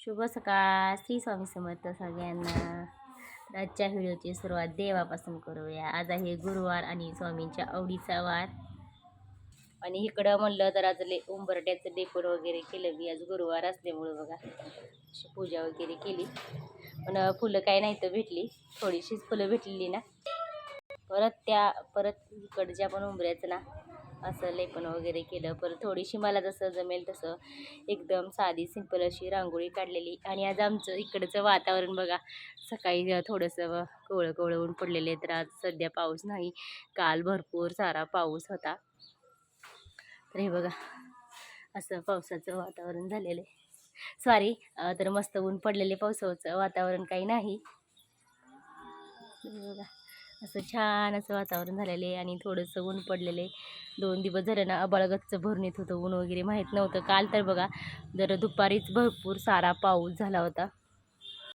शुभ सकाळ. श्री स्वामी समर्थ सगळ्यांना. तर आजच्या व्हिडिओची सुरुवात देवापासून करूया. आज आहे गुरुवार आणि स्वामींच्या आवडीचा वार. आणि इकडं म्हणलं तर आज उंबरट्याचं डेकोर वगैरे केलं मी. आज गुरुवार असल्यामुळं बघा अशी पूजा वगैरे केली. पण फुलं काय नाही तर भेटली, थोडीशीच फुलं भेटलेली ना. परत इकडच्या पण उंबऱ्याचं ना असं लेपन वगैरे केलं. परत थोडीशी मला जसं जमेल तसं एकदम साधी सिंपल अशी रांगोळी काढलेली. आणि आज आमचं इकडचं वातावरण बघा, सकाळी थोडंसं कोवळं कोवळं ऊन पडलेले, तर आज सध्या पाऊस नाही. काल भरपूर सारा पाऊस होता. तर हे बघा असं पावसाचं वातावरण झालेलं आहे. सॉरी, तर मस्त ऊन पडलेले, पावसाचं वातावरण काही नाही. बघा असं छान असं वातावरण झालेलं आहे आणि थोडंसं ऊन पडलेलं आहे. 2 दिवस झालं ना आभाळगच्च भरून येत होतं, ऊन वगैरे माहीत नव्हतं. काल तर बघा जर दुपारीच भरपूर सारा पाऊस झाला होता.